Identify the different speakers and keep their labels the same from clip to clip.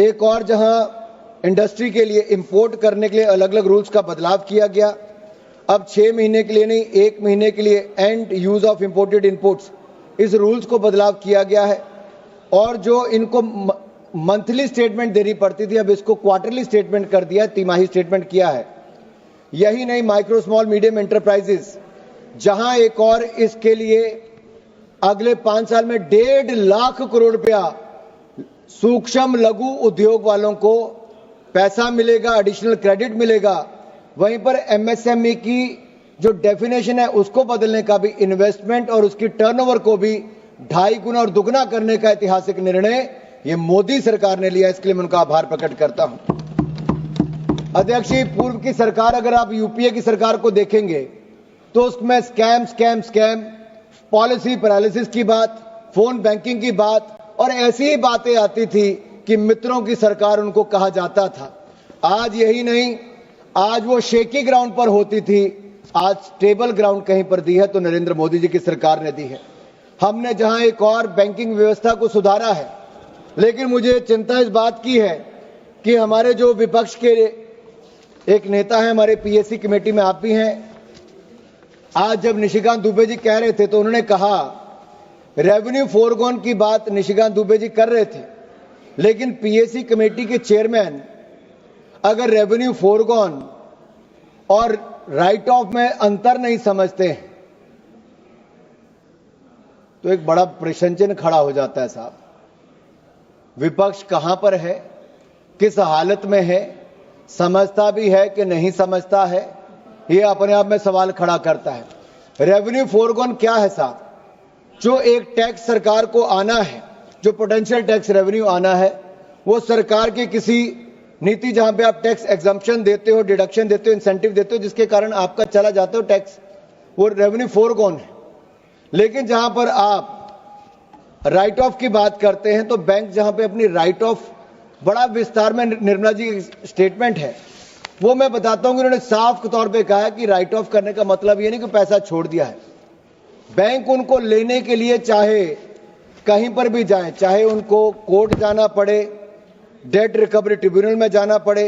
Speaker 1: एक और जहां इंडस्ट्री के लिए इंपोर्ट करने के लिए अलग अलग रूल्स का बदलाव किया गया। अब 6 महीने के लिए नहीं, 1 महीने के लिए and use of imported inputs, इस रूल्स को बदलाव किया गया है। और जो इनको मंथली स्टेटमेंट देनी पड़ती थी, अब इसको क्वार्टरली स्टेटमेंट कर दिया, तिमाही स्टेटमेंट किया है। यही नहीं, माइक्रो स्मॉल मीडियम एंटरप्राइजेस, जहां एक और इसके लिए अगले 5 साल में 1.5 लाख करोड़ रुपया सूक्ष्म लघु उद्योग वालों को पैसा मिलेगा, एडिशनल क्रेडिट मिलेगा। वहीं पर एमएसएमई की जो डेफिनेशन है उसको बदलने का भी, इन्वेस्टमेंट और उसकी टर्नओवर को भी 2.5 गुना और दुगना करने का ऐतिहासिक निर्णय ये मोदी सरकार ने लिया। इसके लिए मैं उनका आभार प्रकट करता हूं। अध्यक्ष जी, पूर्व की सरकार, अगर आप यूपीए की सरकार को देखेंगे तो उसमें scam scam scam, policy paralysis की बात, फोन बैंकिंग की बात और ऐसी ही बातें आती थी कि मित्रों की सरकार उनको कहा जाता था। आज यही नहीं, आज वो शेकी ग्राउंड पर होती थी, आज स्टेबल ग्राउंड कहीं पर दी है तो नरेंद्र मोदी जी की सरकार ने दी है। हमने जहां एक और बैंकिंग व्यवस्था को सुधारा है, लेकिन मुझे चिंता इस बात की है कि हमारे जो विपक्ष के एक नेता हैं, हमारे पीएससी कमेटी में आप भी हैं, आज जब निशिकांत दुबे जी कह रहे थे तो उन्होंने कहा रेवेन्यू फोरगॉन की बात निशिकांत दुबे जी कर रहे थे, लेकिन पीएससी कमेटी के चेयरमैन अगर रेवेन्यू फोरगॉन और राइट ऑफ में अंतर नहीं समझते हैं तो एक बड़ा प्रश्न चिन्ह खड़ा हो जाता है साहब। विपक्ष कहां पर है, किस हालत में है, समझता भी है कि नहीं समझता है, यह अपने आप में सवाल खड़ा करता है। रेवेन्यू फोरगॉन क्या है साहब? जो एक टैक्स सरकार को आना है, जो पोटेंशियल टैक्स रेवेन्यू आना है, वो सरकार की किसी नीति जहां पे आप टैक्स एग्जम्पशन देते हो, डिडक्शन देते हो, इंसेंटिव देते हो, जिसके कारण आपका चला जाता हो टैक्स, वो रेवेन्यू फोरगॉन है। लेकिन जहां पर आप राइट ऑफ की बात करते हैं तो बैंक जहां पे अपनी राइट ऑफ, बड़ा विस्तार में निर्मला जी स्टेटमेंट है, वो मैं बताता हूं कि उन्होंने साफ तौर पे कहा है कि राइट ऑफ करने का मतलब ये नहीं कि पैसा छोड़ दिया है। बैंक उनको लेने के लिए चाहे कहीं पर भी जाए, चाहे उनको कोर्ट जाना पड़े, डेट रिकवरी ट्रिब्यूनल में जाना पड़े,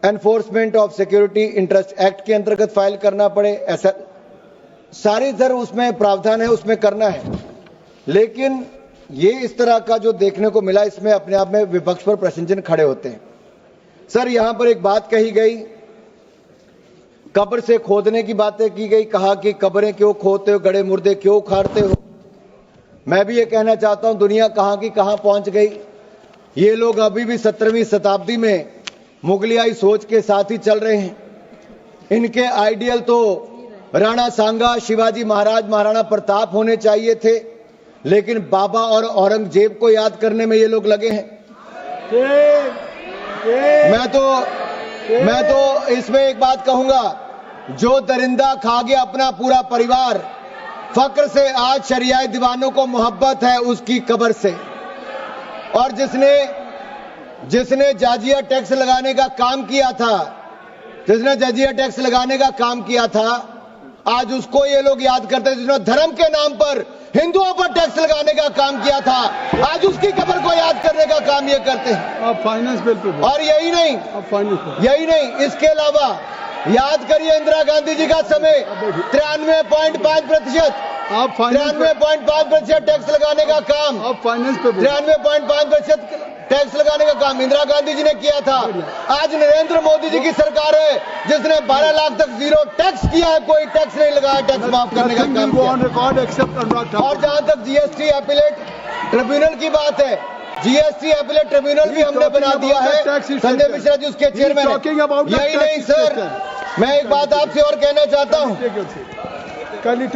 Speaker 1: enforcement of security interest act के अंतर्गत फाइल करना पड़े, ऐसा सारी तरह उसमें प्रावधान है, उसमें करना है। लेकिन ये इस तरह का जो देखने को मिला, इसमें अपने आप में विपक्ष पर प्रश्न चिन्ह खड़े होते हैं। सर, यहां पर एक बात कही गई, कब्र से खोदने की बातें की गई, कहा कि कब्रें क्यों खोदते हो, गड़े मुर्दे क्यों उखाड़ते हो। मैं भी ये कहना चाहता हूं, दुनिया कहां की कहां पहुंच गई। ये लोग अभी भी 17वीं शताब्दी में मुगलियाई सोच के साथ ही चल रहे हैं। इनके आइडियल तो राणा सांगा, शिवाजी महाराज, महाराणा प्रताप होने चाहिए थे, लेकिन बाबा और औरंगजेब को याद करने में ये लोग लगे हैं। मैं तो इसमें एक बात कहूंगा, जो दरिंदा खा गया अपना पूरा परिवार, फक्र से आज शरियाए दीवानों को मोहब्बत है उसकी कब्र से। और जिसने जाजिया टैक्स लगाने का काम किया था, जिसने जाजिया टैक्स लगाने का काम किया था, आज उसको ये लोग याद करते हैं। जिसने धर्म के नाम पर हिंदुओं पर टैक्स लगाने का काम किया था, आज उसकी कब्र को याद करने का काम ये करते हैं।
Speaker 2: आप फाइनेंस बिल पे,
Speaker 1: और यही नहीं, इसके अलावा याद करिए इंदिरा गांधी जी का समय 93.5%,
Speaker 2: आप
Speaker 1: 93.5% टैक्स लगाने का काम,
Speaker 2: आप फाइनेंस पे
Speaker 1: 93.5% टैक्स लगाने का काम इंदिरा गांधी जी ने किया था। आज नरेंद्र मोदी जी की सरकार है जिसने 12 लाख तक जीरो टैक्स किया है, कोई टैक्स नहीं लगाया, टैक्स माफ करने का काम किया। और जहां तक जीएसटी अपीलेट ट्रिब्यूनल की बात है, जीएसटी अपीलेट ट्रिब्यूनल भी हमने बना दिया है, संजय मिश्रा जी उसके चेयरमैन हैं। यही नहीं सर, मैं एक बात आपसे और कहना चाहता हूं,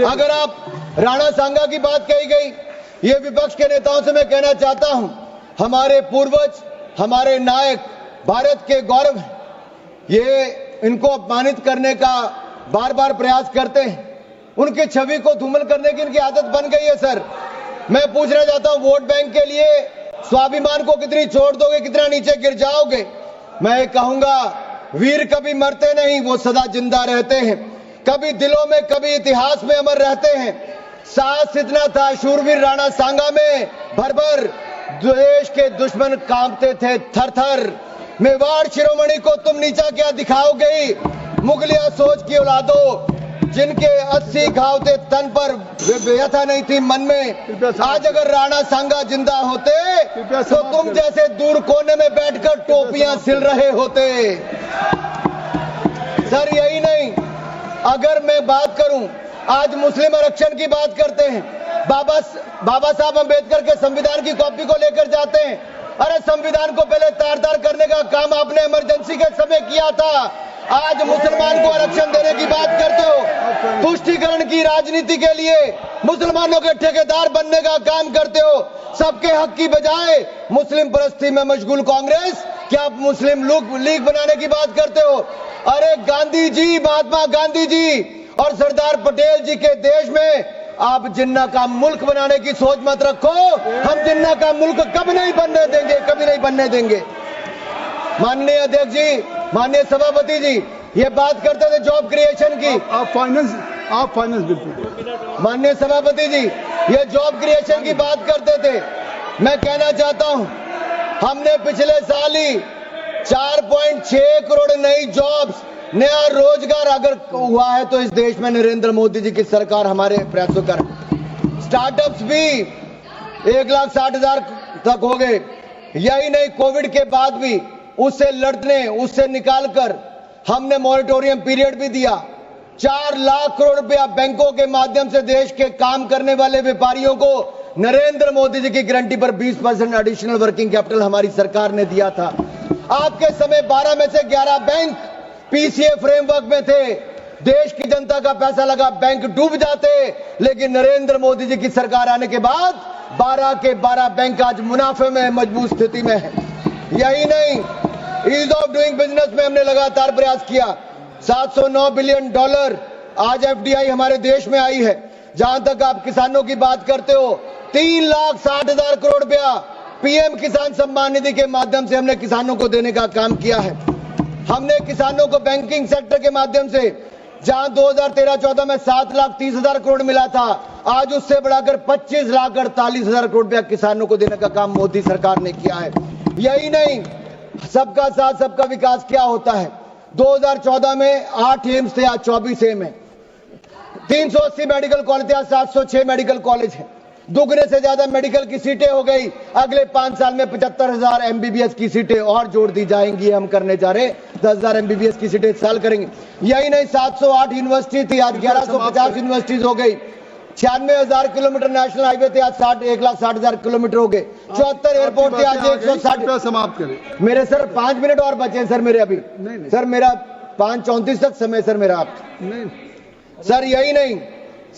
Speaker 1: अगर आप राणा सांगा की बात कही गई, ये विपक्ष के नेताओं से मैं कहना चाहता हूं, हमारे पूर्वज, हमारे नायक भारत के गौरव, ये इनको अपमानित करने का बार बार प्रयास करते हैं, उनकी छवि को धूमिल करने की इनकी आदत बन गई है। सर, मैं पूछना चाहता हूं, वोट बैंक के लिए स्वाभिमान को कितनी छोड़ दोगे, कितना नीचे गिर जाओगे? मैं कहूंगा, वीर कभी मरते नहीं, वो सदा जिंदा रहते हैं, कभी दिलों में, कभी इतिहास में अमर रहते हैं। साहस इतना था शूरवीर राणा सांगा में, भर भर देश के दुश्मन कांपते थे थर थर। मेवाड़ शिरोमणि को तुम नीचा क्या दिखाओगे? मुगलिया सोच की औलादो, जिनके 80 घाव थे तन पर, व्यथा नहीं थी मन में। आज अगर राणा सांगा जिंदा होते तो तुम जैसे दूर कोने में बैठकर टोपियां सिल रहे होते। सर यही नहीं, अगर मैं बात करूं, आज मुस्लिम आरक्षण की बात करते हैं, बाबा साहब अम्बेडकर के संविधान की कॉपी को लेकर जाते हैं। अरे संविधान को पहले तार-तार करने का काम आपने इमरजेंसी के समय किया था। आज मुसलमान को आरक्षण देने की बात करते हो। तुष्टीकरण की राजनीति के लिए मुसलमानों के ठेकेदार बनने का काम करते हो। सबके हक की बजाय मुस्लिम परस्ती में मशगूल कांग्रेस, क्या आप मुस्लिम लीग बनाने की बात करते हो? अरे गांधी जी, महात्मा गांधी जी और सरदार पटेल जी के देश में आप जिन्ना का मुल्क बनाने की सोच मत रखो। हम जिन्ना का मुल्क कभी नहीं बनने देंगे, कभी नहीं बनने देंगे। माननीय अध्यक्ष जी, माननीय सभापति जी, ये बात करते थे जॉब क्रिएशन की।
Speaker 2: आप फाइनेंस बिल्कुल।
Speaker 1: माननीय सभापति जी, ये जॉब क्रिएशन की बात करते थे। मैं कहना चाहता हूं, हमने पिछले साल ही 4.6 करोड़ नई जॉब्स, नया रोजगार अगर हुआ है तो इस देश में नरेंद्र मोदी जी की सरकार हमारे प्रयासों कर। स्टार्टअप्स भी 1,60,000 तक हो गए। यही नहीं, कोविड के बाद भी उससे लड़ने, उससे निकालकर हमने मॉरिटोरियम पीरियड भी दिया। 4 लाख करोड़ रुपया बैंकों के माध्यम से देश के काम करने वाले व्यापारियों को नरेंद्र मोदी जी की गारंटी पर 20% एडिशनल वर्किंग कैपिटल हमारी सरकार ने दिया था। आपके समय 12 में से 11 बैंक पीसीए फ्रेमवर्क में थे। देश की जनता का पैसा लगा, बैंक डूब जाते, लेकिन नरेंद्र मोदी जी की सरकार आने के बाद 12 के 12 बैंक आज मुनाफे में, मजबूत स्थिति में है। यही नहीं, ईज ऑफ डूइंग बिजनेस में हमने लगातार प्रयास किया। $709 बिलियन आज एफडीआई हमारे देश में आई है। जहां तक आप किसानों की बात करते हो, 3,60,000 करोड़ रुपया पीएम किसान सम्मान निधि के माध्यम से हमने किसानों को देने का काम किया है। हमने किसानों को बैंकिंग सेक्टर के माध्यम से, जहां 2013-14 में 7,30,000 करोड़ मिला था, आज उससे बढ़ाकर 25,48,000 करोड़ रुपया किसानों को देने का काम मोदी सरकार ने किया है। यही नहीं, सबका साथ सबका विकास क्या होता है। 2014 में 8 एम्स थे, आज 24 एम्स है। 380 मेडिकल कॉलेज थे, आज 706 मेडिकल कॉलेज है। दुगने से ज्यादा मेडिकल की सीटें हो गई। अगले 5 साल में 75,000 एमबीबीएस की सीटें और जोड़ दी जाएंगी। हम करने जा रहे 10,000 एमबीबीएस की सीटें इस साल करेंगे। यही नहीं, 708 यूनिवर्सिटी थी, आज 1150 यूनिवर्सिटीज हो गई। 96,000 किलोमीटर नेशनल हाईवे थे, आज 1,60,000 किलोमीटर हो गए। 74 एयरपोर्ट थे, आज 160।
Speaker 2: समाप्त करें
Speaker 1: मेरे सर 5 मिनट और बचे हैं सर मेरे अभी।
Speaker 2: नहीं।
Speaker 1: सर मेरा 5:34 तक समय सर मेरा। आप
Speaker 2: नहीं
Speaker 1: सर, यही नहीं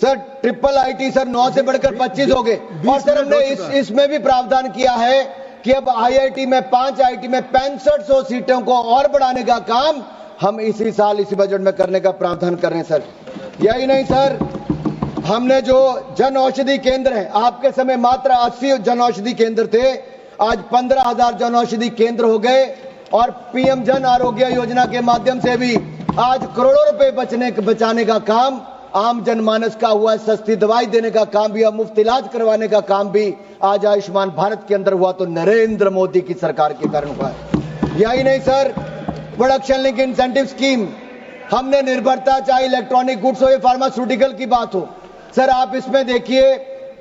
Speaker 1: सर, ट्रिपल आईटी सर 9 से बढ़कर 25 हो गए। और सर हमने इसमें भी प्रावधान किया है कि अब आईआईटी में 5 आईटी में 6500 सीटों को और बढ़ाने का काम हम इसी साल इसी बजट में करने का प्रावधान कर रहे हैं सर। यही नहीं सर, हमने जो जन औषधि केंद्र है, आपके समय मात्र 80 जन औषधि केंद्र थे, आज 15,000 जन औषधि केंद्र हो गए। और पीएम जन आरोग्य योजना के माध्यम से भी आज करोड़ों रुपए बचाने का काम आम जनमानस का हुआ है। सस्ती दवाई देने का काम भी, मुफ्त इलाज करवाने का काम भी आज आयुष्मान भारत के अंदर हुआ तो नरेंद्र मोदी की सरकार के कारण हुआ है। यही नहीं sir, production link incentive scheme हमने निर्भरता, चाहे इलेक्ट्रॉनिक गुड्स हो या फार्मास्यूटिकल की बात हो। सर आप इसमें देखिए,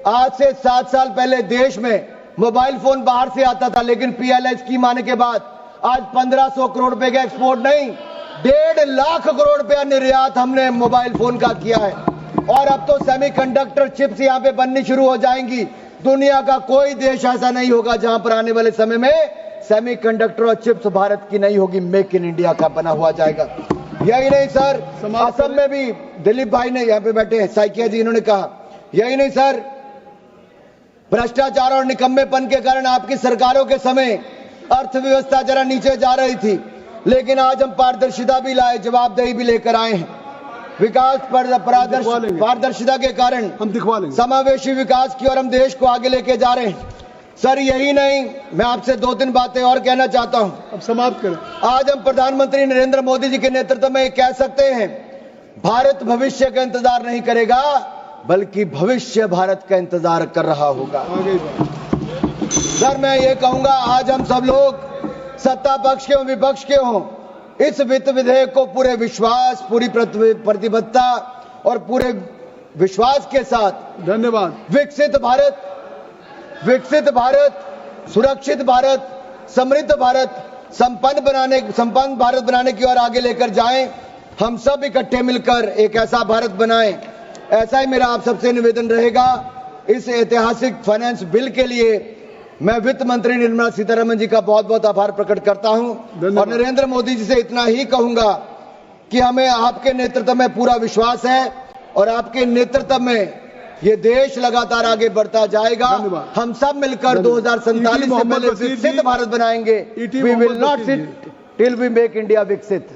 Speaker 1: आज से 7 साल पहले देश में मोबाइल फोन बाहर से आता था, लेकिन पीएलआई स्कीम आने के बाद आज 1500 करोड़ रुपए का एक्सपोर्ट नहीं, 1.5 लाख करोड़ रुपया निर्यात हमने मोबाइल फोन का किया है। और अब तो सेमीकंडक्टर चिप्स यहां पे बननी शुरू हो जाएंगी। दुनिया का कोई देश ऐसा नहीं होगा जहां पर आने वाले समय में सेमीकंडक्टर और चिप्स भारत की नहीं होगी, मेक इन इंडिया का बना हुआ जाएगा। यही नहीं सर, असम में भी दिलीप भाई ने यहाँ पे बैठे हैं, साइकिया जी, इन्होंने कहा। यही नहीं सर, भ्रष्टाचार और निकम्मेपन के कारण आपकी सरकारों के समय अर्थव्यवस्था जरा नीचे जा रही थी, लेकिन आज हम पारदर्शिता भी लाए, जवाबदेही भी लेकर आए हैं। विकास पारदर्शिता के कारण
Speaker 2: हम दिखवा लेंगे
Speaker 1: समावेशी विकास की ओर हम देश को आगे लेके जा रहे हैं। सर यही नहीं, मैं आपसे 2-3 बातें और कहना चाहता हूं।
Speaker 2: अब समाप्त करें।
Speaker 1: आज हम प्रधानमंत्री नरेंद्र मोदी जी के नेतृत्व में कह सकते हैं, भारत भविष्य का इंतजार नहीं करेगा, बल्कि भविष्य भारत का इंतजार कर रहा होगा। सर मैं ये कहूंगा, आज हम सब लोग सत्ता पक्ष के हों विपक्ष के हों, इस वित्त विधेयक को पूरे विश्वास, पूरी प्रतिबद्धता और पूरे विश्वास के साथ
Speaker 2: धन्यवाद।
Speaker 1: विकसित भारत, सुरक्षित भारत, समृद्ध भारत, संपन्न भारत बनाने की ओर आगे लेकर जाएं। हम सब इकट्ठे मिलकर एक ऐसा भारत बनाएं। ऐसा ही मेरा आप सबसे निवेदन रहेगा। इस ऐतिहासिक फाइनेंस बिल के लिए मैं वित्त मंत्री निर्मला सीतारमण जी का बहुत बहुत आभार प्रकट करता हूं और नरेंद्र मोदी जी से इतना ही कहूंगा कि हमें आपके नेतृत्व में पूरा विश्वास है और आपके नेतृत्व में ये देश लगातार आगे बढ़ता जाएगा। हम सब मिलकर 2047 से पहले विकसित भारत बनाएंगे। We will not sit till we make India विकसित।